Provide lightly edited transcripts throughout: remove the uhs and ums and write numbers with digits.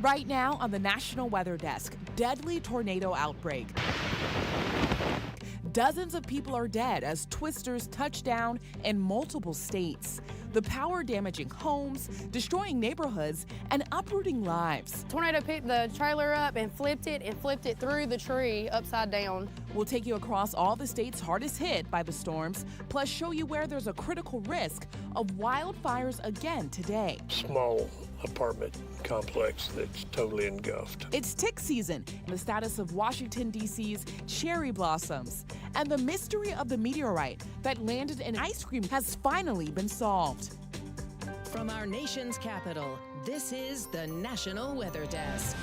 Right now on the National Weather Desk, deadly tornado outbreak. Dozens of people are dead as twisters touch down in multiple states. The power damaging homes, destroying neighborhoods, and uprooting lives. Tornado picked the trailer up and flipped it through the tree upside down. We'll take you across all the states hardest hit by the storms, plus show you where there's a critical risk of wildfires again today. Small apartment complex that's totally engulfed. It's tick season, and the status of Washington, D.C.'s cherry blossoms. And the mystery of the meteorite that landed in ice cream has finally been solved. From our nation's capital, this is the National Weather Desk.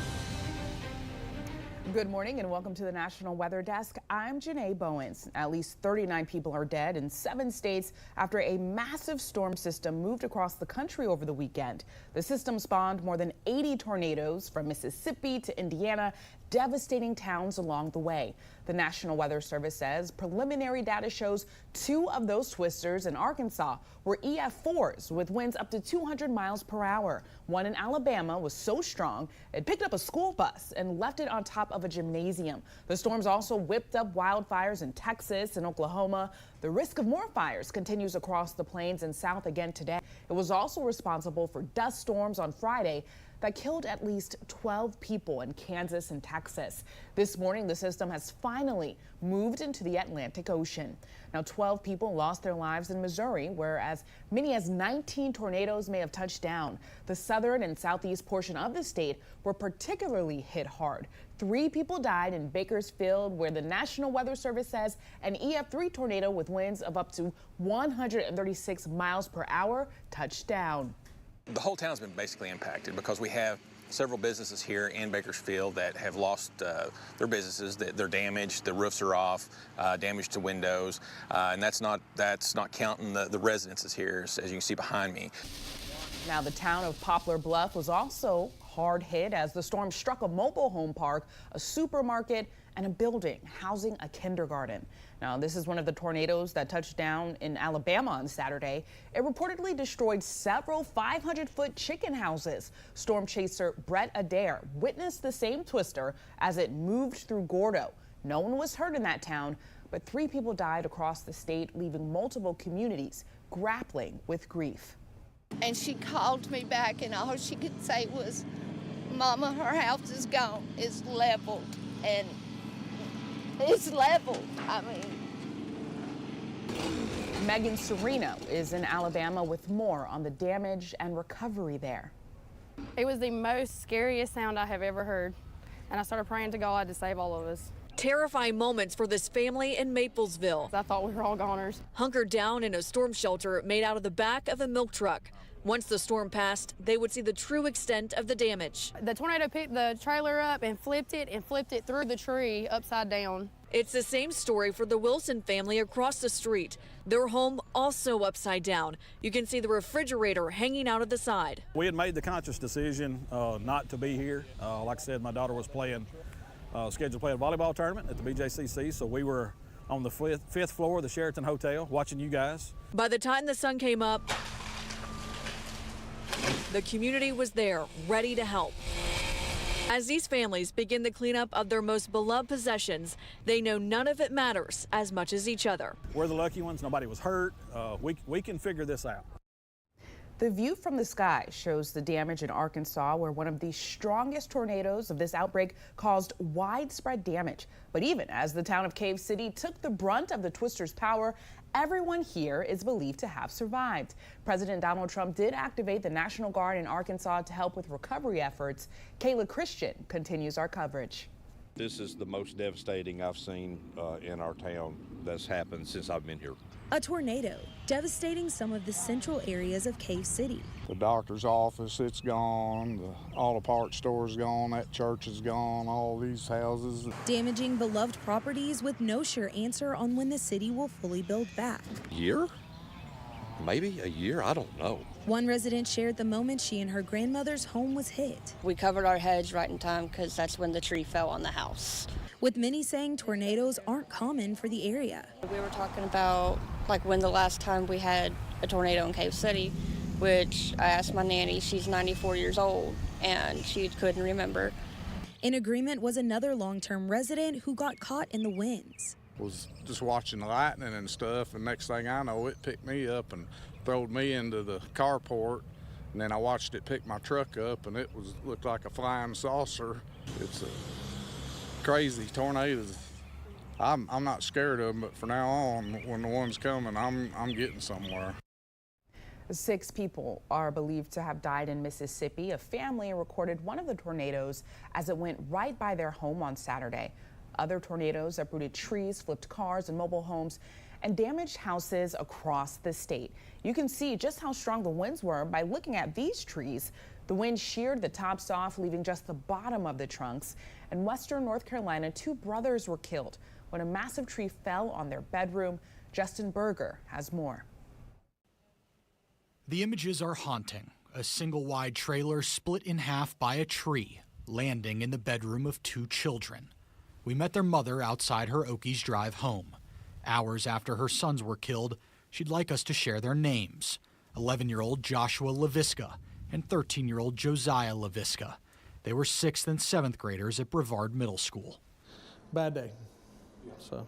Good morning and welcome to the National Weather Desk. I'm Janae Bowens. At least 39 people are dead in 7 states after a massive storm system moved across the country over the weekend. The system spawned more than 80 tornadoes from Mississippi to Indiana, devastating towns along the way. The National Weather Service says preliminary data shows 2 of those twisters in Arkansas were EF4s with winds up to 200 miles per hour. One in Alabama was so strong it picked up a school bus and left it on top of a gymnasium. The storms also whipped up wildfires in Texas and Oklahoma. The risk of more fires continues across the plains and south again today. It was also responsible for dust storms on Friday that killed at least 12 people in Kansas and Texas. This morning, the system has finally moved into the Atlantic Ocean. Now, 12 people lost their lives in Missouri, where as many as 19 tornadoes may have touched down. The southern and southeast portion of the state were particularly hit hard. 3 people died in Bakersfield, where the National Weather Service says an EF3 tornado with winds of up to 136 miles per hour touched down. The whole town's been basically impacted because we have several businesses here in Bakersfield that have lost their businesses. They're damaged, the roofs are off, damage to windows, and that's not counting the residences here, as you can see behind me. Now, the town of Poplar Bluff was also hard hit as the storm struck a mobile home park, a supermarket, and a building housing a kindergarten. Now, this is one of the tornadoes that touched down in Alabama on Saturday. It reportedly destroyed several 500-foot chicken houses. Storm chaser Brett Adair witnessed the same twister as it moved through Gordo. No one was hurt in that town, but 3 people died across the state, leaving multiple communities grappling with grief. And she called me back, and all she could say was, "Mama, her house is gone. It's leveled." And it's leveled. I mean. Megan Sereno is in Alabama with more on the damage and recovery there. It was the most scariest sound I have ever heard. And I started praying to God to save all of us. Terrifying moments for this family in Maplesville. I thought we were all goners. Hunkered down in a storm shelter made out of the back of a milk truck. Once the storm passed, they would see the true extent of the damage. The tornado picked the trailer up and flipped it through the tree upside down. It's the same story for the Wilson family across the street. Their home also upside down. You can see the refrigerator hanging out of the side. We had made the conscious decision not to be here. Like I said, my daughter was scheduled to play a volleyball tournament at the BJCC, so we were on the fifth floor of the Sheraton Hotel watching you guys. By the time the sun came up, the community was there, ready to help. As these families begin the cleanup of their most beloved possessions, they know none of it matters as much as each other. We're the lucky ones. Nobody was hurt. We can figure this out. The view from the sky shows the damage in Arkansas, where one of the strongest tornadoes of this outbreak caused widespread damage. But even as the town of Cave City took the brunt of the twister's power, everyone here is believed to have survived. President Donald Trump did activate the National Guard in Arkansas to help with recovery efforts. Kayla Christian continues our coverage. This is the most devastating I've seen in our town that's happened since I've been here. A tornado devastating some of the central areas of Cave City. The doctor's office, it's gone. The auto parts store's gone. That church is gone. All these houses. Damaging beloved properties with no sure answer on when the city will fully build back. A year? Maybe a year? I don't know. One resident shared the moment she and her grandmother's home was hit. We covered our hedge right in time because that's when the tree fell on the house. With many saying tornadoes aren't common for the area. We were talking about like when the last time we had a tornado in Cave City, which I asked my nanny, she's 94 years old, and she couldn't remember. In agreement was another long-term resident who got caught in the winds. Was just watching the lightning and stuff, and next thing I know, it picked me up and throwed me into the carport, and then I watched it pick my truck up, and it looked like a flying saucer. It's a crazy tornadoes. I'm not scared of them, but from now on, when the one's coming, I'm getting somewhere. 6 people are believed to have died in Mississippi. A family recorded one of the tornadoes as it went right by their home on Saturday. Other tornadoes uprooted trees, flipped cars and mobile homes, and damaged houses across the state. You can see just how strong the winds were by looking at these trees. The wind sheared the tops off, leaving just the bottom of the trunks. In western North Carolina, 2 brothers were killed when a massive tree fell on their bedroom. Justin Berger has more. The images are haunting. A single-wide trailer split in half by a tree, landing in the bedroom of 2 children. We met their mother outside her Okies Drive home. Hours after her sons were killed, she'd like us to share their names. 11-year-old Joshua LaVisca and 13-year-old Josiah LaVisca. They were 6th and 7th graders at Brevard Middle School. Bad day. So.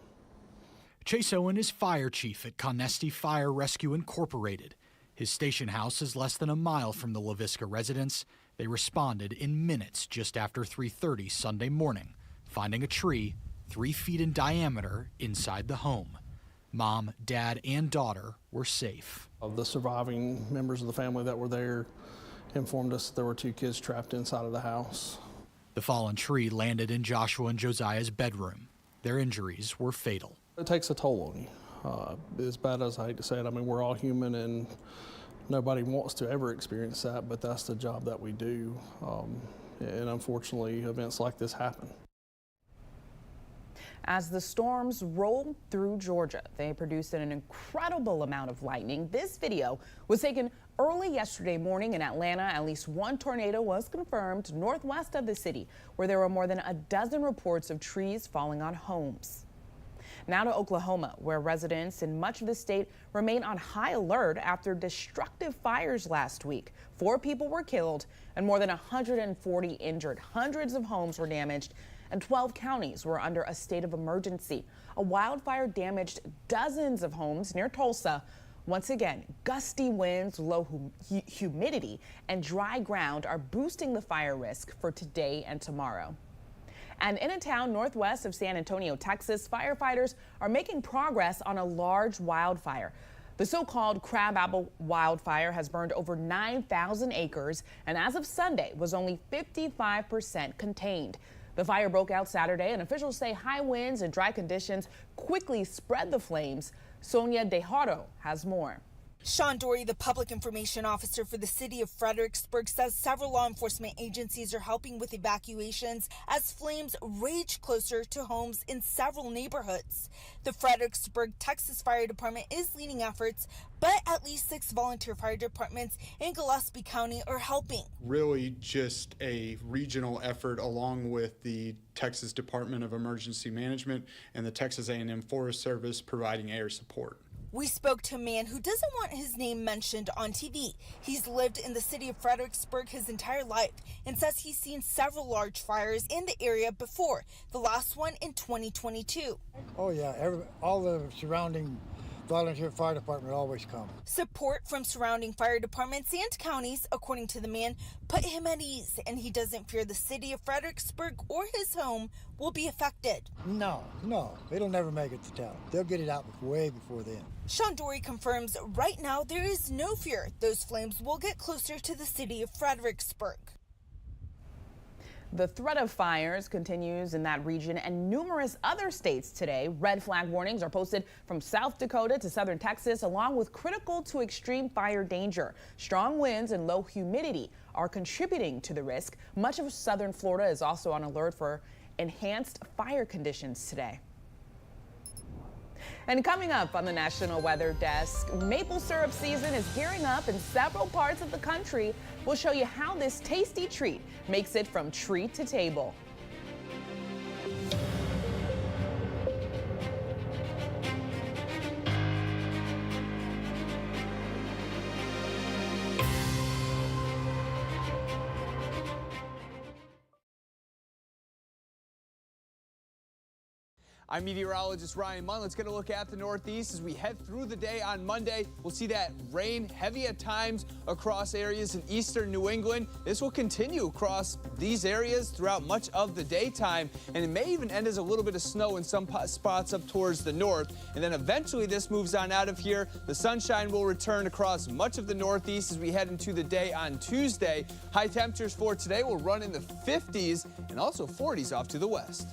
Chase Owen is fire chief at Connesti Fire Rescue Incorporated. His station house is less than a mile from the LaVisca residence. They responded in minutes just after 3:30 Sunday morning, finding a tree 3 feet in diameter inside the home. Mom, dad, and daughter were safe. The surviving members of the family that were there informed us that there were 2 kids trapped inside of the house. The fallen tree landed in Joshua and Josiah's bedroom. Their injuries were fatal. It takes a toll on you. As bad as I hate to say it, I mean, we're all human and nobody wants to ever experience that, but that's the job that we do. And unfortunately, events like this happen. As the storms rolled through Georgia, they produced an incredible amount of lightning. This video was taken early yesterday morning in Atlanta. At least 1 tornado was confirmed northwest of the city, where there were more than a dozen reports of trees falling on homes. Now to Oklahoma, where residents in much of the state remain on high alert after destructive fires last week. 4 people were killed and more than 140 injured. Hundreds of homes were damaged and 12 counties were under a state of emergency. A wildfire damaged dozens of homes near Tulsa. Once again, gusty winds, low humidity, and dry ground are boosting the fire risk for today and tomorrow. And in a town northwest of San Antonio, Texas, firefighters are making progress on a large wildfire. The so-called crabapple wildfire has burned over 9,000 acres and as of Sunday was only 55% contained. The fire broke out Saturday and officials say high winds and dry conditions quickly spread the flames. Sonia DeHaro has more. Sean Dory, the public information officer for the city of Fredericksburg, says several law enforcement agencies are helping with evacuations as flames rage closer to homes in several neighborhoods. The Fredericksburg, Texas Fire Department is leading efforts, but at least 6 volunteer fire departments in Gillespie County are helping. Really just a regional effort along with the Texas Department of Emergency Management and the Texas A&M Forest Service providing air support. We spoke to a man who doesn't want his name mentioned on TV. He's lived in the city of Fredericksburg his entire life and says he's seen several large fires in the area before, the last one in 2022. Oh yeah, all the surrounding volunteer fire department always come. Support from surrounding fire departments and counties, according to the man, put him at ease, and he doesn't fear the city of Fredericksburg or his home will be affected. No, it'll never make it to town. They'll get it out way before then. Sean Dory confirms right now there is no fear those flames will get closer to the city of Fredericksburg. The threat of fires continues in that region and numerous other states today. Red flag warnings are posted from South Dakota to southern Texas, along with critical to extreme fire danger. Strong winds and low humidity are contributing to the risk. Much of southern Florida is also on alert for enhanced fire conditions today. And coming up on the National Weather Desk, maple syrup season is gearing up in several parts of the country. We'll show you how this tasty treat makes it from tree to table. I'm meteorologist Ryan Munn. Let's get a look at the Northeast as we head through the day on Monday. We'll see that rain heavy at times across areas in eastern New England. This will continue across these areas throughout much of the daytime, and it may even end as a little bit of snow in some spots up towards the north. And then eventually this moves on out of here. The sunshine will return across much of the Northeast as we head into the day on Tuesday. High temperatures for today will run in the 50s and also 40s off to the west.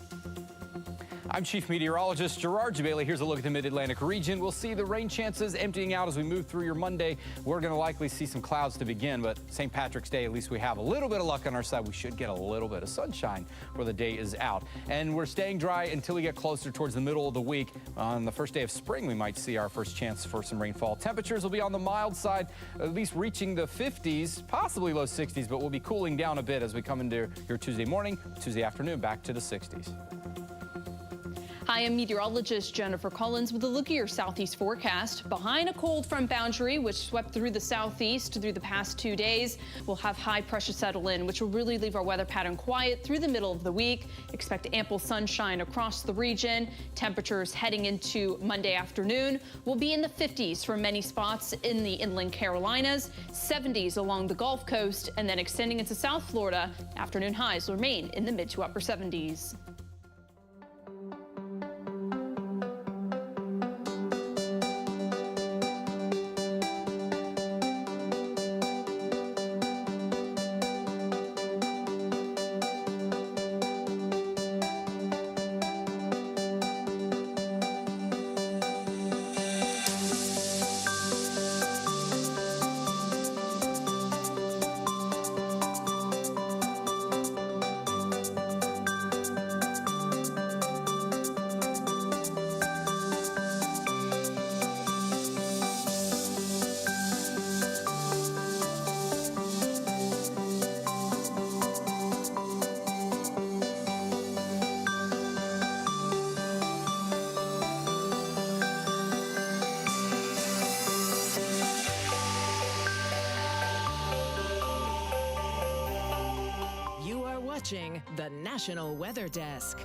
I'm Chief Meteorologist Gerard Jabali. Here's a look at the Mid-Atlantic region. We'll see the rain chances emptying out as we move through your Monday. We're going to likely see some clouds to begin, but St. Patrick's Day, at least we have a little bit of luck on our side. We should get a little bit of sunshine where the day is out. And we're staying dry until we get closer towards the middle of the week. On the first day of spring, we might see our first chance for some rainfall. Temperatures will be on the mild side, at least reaching the 50s, possibly low 60s, but we'll be cooling down a bit as we come into your Tuesday morning, Tuesday afternoon, back to the 60s. Hi, I'm meteorologist Jennifer Collins with a look at your southeast forecast. Behind a cold front boundary, which swept through the southeast through the past 2 days, we'll have high pressure settle in, which will really leave our weather pattern quiet through the middle of the week. Expect ample sunshine across the region. Temperatures heading into Monday afternoon will be in the 50s for many spots in the inland Carolinas, 70s along the Gulf Coast, and then extending into South Florida. Afternoon highs will remain in the mid to upper 70s. Watching the National Weather Desk.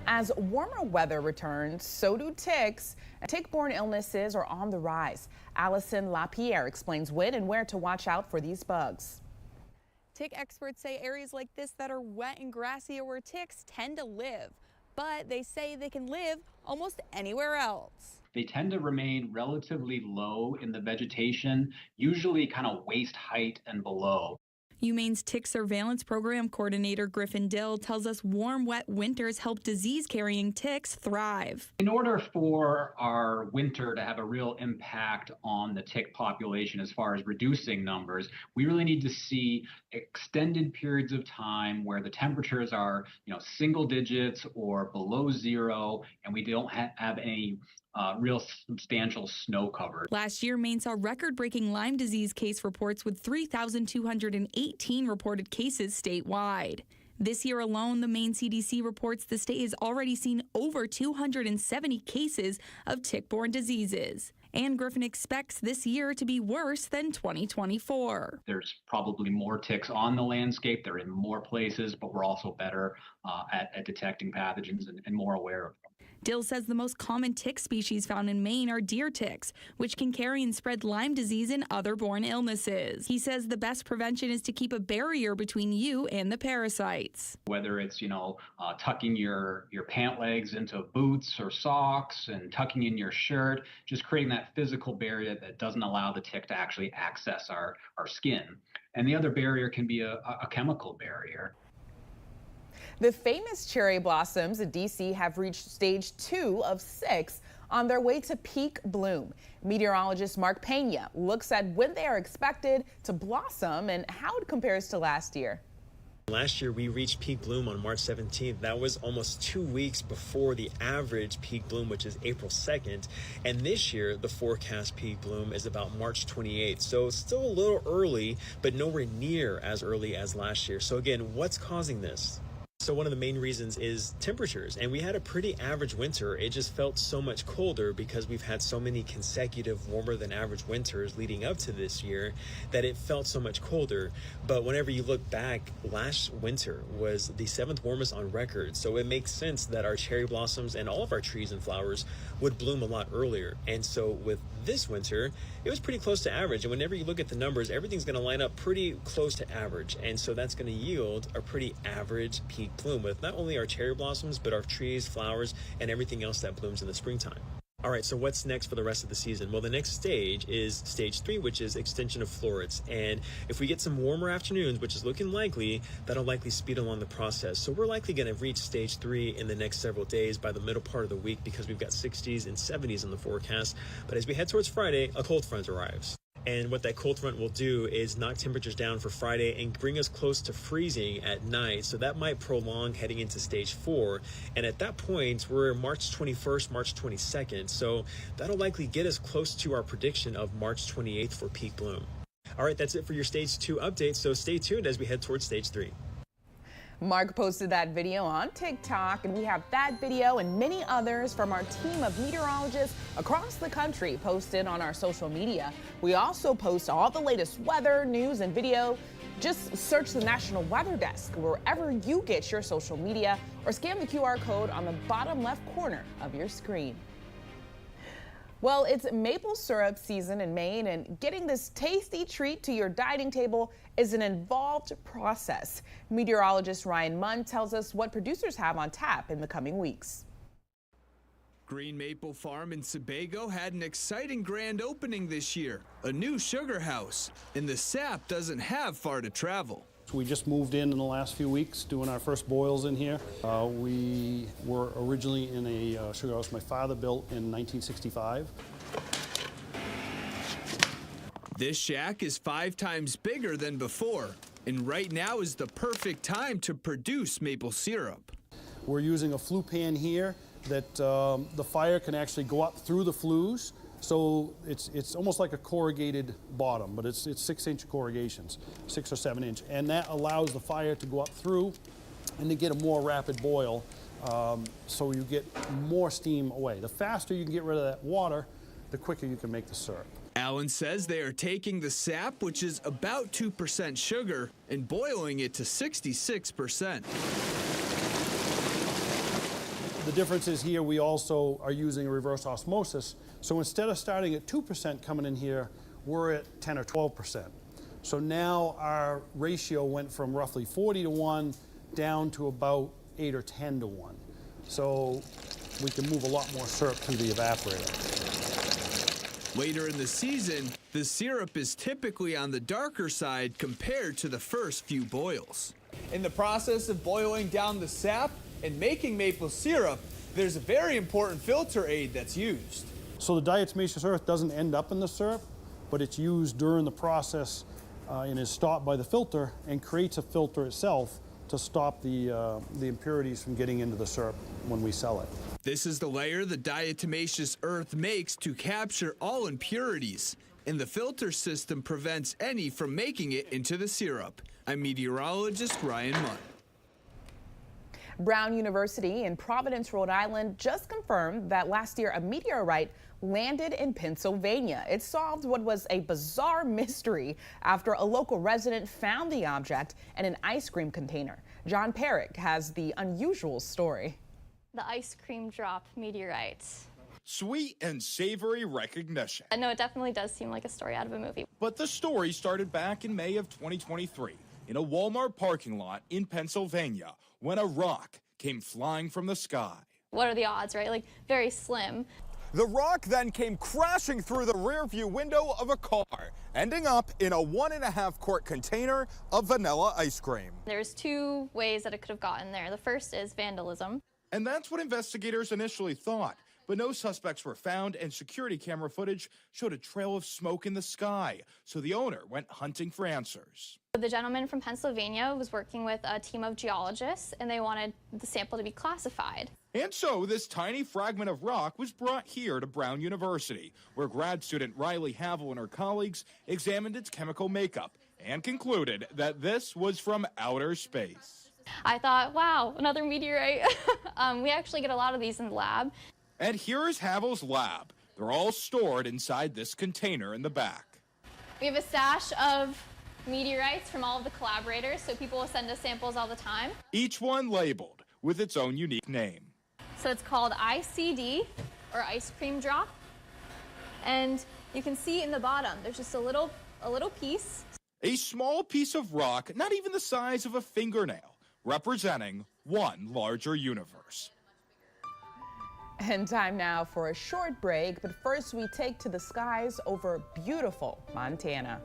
As warmer weather returns, so do ticks. Tick-borne illnesses are on the rise. Allison LaPierre explains when and where to watch out for these bugs. Tick experts say areas like this that are wet and grassy are where ticks tend to live, but they say they can live almost anywhere else. They tend to remain relatively low in the vegetation, usually kind of waist height and below. UMaine's Tick Surveillance Program Coordinator Griffin Dill tells us warm, wet winters help disease-carrying ticks thrive. In order for our winter to have a real impact on the tick population as far as reducing numbers, we really need to see extended periods of time where the temperatures are, single digits or below zero, and we don't have any real substantial snow cover. Last year, Maine saw record-breaking Lyme disease case reports with 3,218 reported cases statewide. This year alone, the Maine CDC reports the state has already seen over 270 cases of tick-borne diseases. And Griffin expects this year to be worse than 2024. There's probably more ticks on the landscape. They're in more places, but we're also better at detecting pathogens and more aware of them. Dill says the most common tick species found in Maine are deer ticks, which can carry and spread Lyme disease and other borne illnesses. He says the best prevention is to keep a barrier between you and the parasites. Whether it's, tucking your pant legs into boots or socks and tucking in your shirt, just creating that physical barrier that doesn't allow the tick to actually access our skin. And the other barrier can be a chemical barrier. The famous cherry blossoms in D.C. have reached stage 2 of 6 on their way to peak bloom. Meteorologist Mark Pena looks at when they are expected to blossom and how it compares to last year. Last year, we reached peak bloom on March 17th. That was almost 2 weeks before the average peak bloom, which is April 2nd. And this year, the forecast peak bloom is about March 28th. So it's still a little early, but nowhere near as early as last year. So again, what's causing this? So one of the main reasons is temperatures, and we had a pretty average winter. It just felt so much colder because we've had so many consecutive warmer than average winters leading up to this year that it felt so much colder. But whenever you look back, last winter was the 7th warmest on record. So it makes sense that our cherry blossoms and all of our trees and flowers would bloom a lot earlier. And so with this winter, it was pretty close to average. And whenever you look at the numbers, everything's going to line up pretty close to average. And so that's going to yield a pretty average peak bloom with not only our cherry blossoms, but our trees, flowers, and everything else that blooms in the springtime. All right, so what's next for the rest of the season? Well, the next stage is stage 3, which is extension of florets. And if we get some warmer afternoons, which is looking likely, that'll likely speed along the process. So we're likely going to reach stage 3 in the next several days by the middle part of the week because we've got 60s and 70s in the forecast. But as we head towards Friday, a cold front arrives. And what that cold front will do is knock temperatures down for Friday and bring us close to freezing at night. So that might prolong heading into stage 4. And at that point, we're March 21st, March 22nd. So that'll likely get us close to our prediction of March 28th for peak bloom. All right, that's it for your stage 2 update. So stay tuned as we head towards stage 3. Mark posted that video on TikTok, and we have that video and many others from our team of meteorologists across the country posted on our social media. We also post all the latest weather, news, and video. Just search the National Weather Desk wherever you get your social media or scan the QR code on the bottom left corner of your screen. Well, it's maple syrup season in Maine, and getting this tasty treat to your dining table is an involved process. Meteorologist Ryan Munn tells us what producers have on tap in the coming weeks. Green Maple Farm in Sebago had an exciting grand opening this year, a new sugar house, and the sap doesn't have far to travel. We just moved in the last few weeks doing our first boils in here. We were originally in a sugar house my father built in 1965. This shack is 5 times bigger than before, and right now is the perfect time to produce maple syrup. We're using a flue pan here that the fire can actually go up through the flues. So it's almost like a corrugated bottom, but it's 6-inch corrugations, 6 or 7 inch. And that allows the fire to go up through and to get a more rapid boil, so you get more steam away. The faster you can get rid of that water, the quicker you can make the syrup. Alan says they are taking the sap, which is about 2% sugar, and boiling it to 66%. The difference is here we also are using a reverse osmosis. So instead of starting at 2% coming in here, we're at 10 or 12%. So now our ratio went from roughly 40 to 1 down to about 8 or 10 to 1. So we can move a lot more syrup through the evaporator. Later in the season, the syrup is typically on the darker side compared to the first few boils. In the process of boiling down the sap and making maple syrup, there's a very important filter aid that's used. So the diatomaceous earth doesn't end up in the syrup, but it's used during the process and is stopped by the filter and creates a filter itself to stop the impurities from getting into the syrup when we sell it. This is the layer the diatomaceous earth makes to capture all impurities, and the filter system prevents any from making it into the syrup. I'm meteorologist Ryan Munn. Brown University in Providence, Rhode Island just confirmed that last year a meteorite landed in Pennsylvania. It solved what was a bizarre mystery after a local resident found the object in an ice cream container. John Perrick has the unusual story. The ice cream drop meteorites. Sweet and savory recognition. No, it definitely does seem like a story out of a movie. But the story started back in May of 2023 in a Walmart parking lot in Pennsylvania when a rock came flying from the sky. What are the odds, right? Like, very slim. The rock then came crashing through the rearview window of a car, ending up in a 1.5-quart container of vanilla ice cream. There's 2 ways that it could have gotten there. The first is vandalism. And that's what investigators initially thought. But no suspects were found, and security camera footage showed a trail of smoke in the sky. So the owner went hunting for answers. The gentleman from Pennsylvania was working with a team of geologists, and they wanted the sample to be classified. And so this tiny fragment of rock was brought here to Brown University, where grad student Riley Havel and her colleagues examined its chemical makeup and concluded that this was from outer space. I thought, wow, another meteorite. We actually get a lot of these in the lab. And here is Havel's lab. They're all stored inside this container in the back. We have a stash of meteorites from all of the collaborators, so people will send us samples all the time. Each one labeled with its own unique name. So it's called ICD, or ice cream drop. And you can see in the bottom, there's just a little piece. A small piece of rock, not even the size of a fingernail, representing one larger universe. And time now for a short break, but first we take to the skies over beautiful Montana.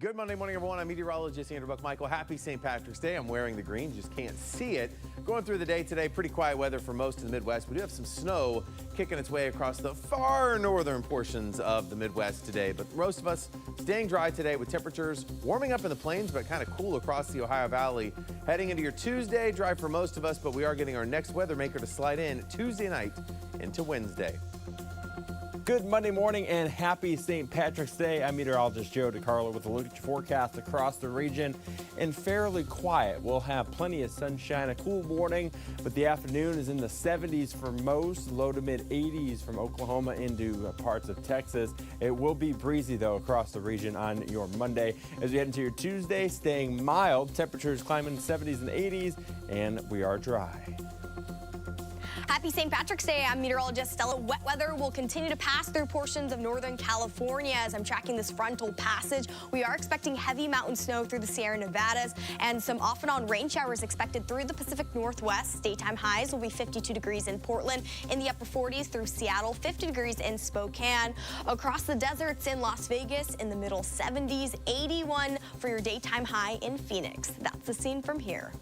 Good Monday morning, everyone. I'm meteorologist Andrew Buckmichael. Happy St. Patrick's Day. I'm wearing the green, just can't see it. Going through the day today, pretty quiet weather for most of the Midwest. We do have some snow kicking its way across the far northern portions of the Midwest today, but most of us staying dry today with temperatures warming up in the plains, but kind of cool across the Ohio Valley. Heading into your Tuesday, dry for most of us, but we are getting our next weather maker to slide in Tuesday night into Wednesday. Good Monday morning and happy St. Patrick's Day. I'm meteorologist Joe DeCarlo with a look at your forecast across the region. And fairly quiet. We'll have plenty of sunshine, a cool morning, but the afternoon is in the 70s for most, low to mid 80s from Oklahoma into parts of Texas. It will be breezy though across the region on your Monday. As we head into your Tuesday, staying mild, temperatures climbing 70s and 80s, and we are dry. Happy St. Patrick's Day. I'm meteorologist Stella. Wet weather will continue to pass through portions of Northern California as I'm tracking this frontal passage. We are expecting heavy mountain snow through the Sierra Nevadas and some off and on rain showers expected through the Pacific Northwest. Daytime highs will be 52 degrees in Portland, in the upper 40s through Seattle, 50 degrees in Spokane. Across the deserts in Las Vegas, in the middle 70s, 81 for your daytime high in Phoenix. That's the scene from here.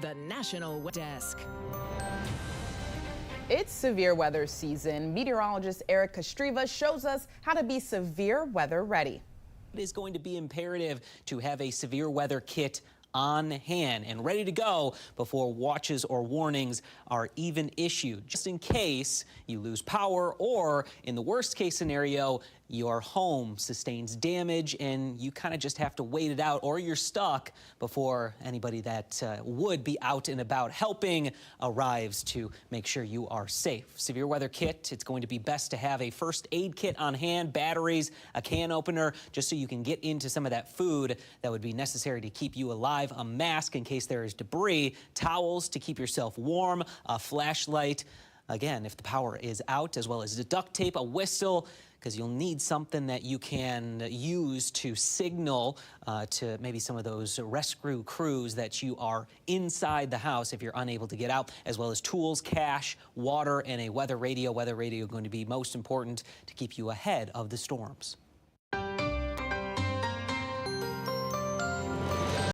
The National Weather Desk. It's severe weather season. Meteorologist Eric Kostreva shows us how to be severe weather ready. It is going to be imperative to have a severe weather kit on hand and ready to go before watches or warnings are even issued, just in case you lose power or, in the worst case scenario, your home sustains damage and you kind of just have to wait it out, or you're stuck before anybody that would be out and about helping arrives to make sure you are safe. Severe weather kit, it's going to be best to have a first aid kit on hand, batteries, a can opener, just so you can get into some of that food that would be necessary to keep you alive, a mask in case there is debris, towels to keep yourself warm, a flashlight, again, if the power is out, as well as the duct tape, a whistle, because you'll need something that you can use to signal to maybe some of those rescue crews that you are inside the house if you're unable to get out, as well as tools, cash, water, and a weather radio. Weather radio going to be most important to keep you ahead of the storms.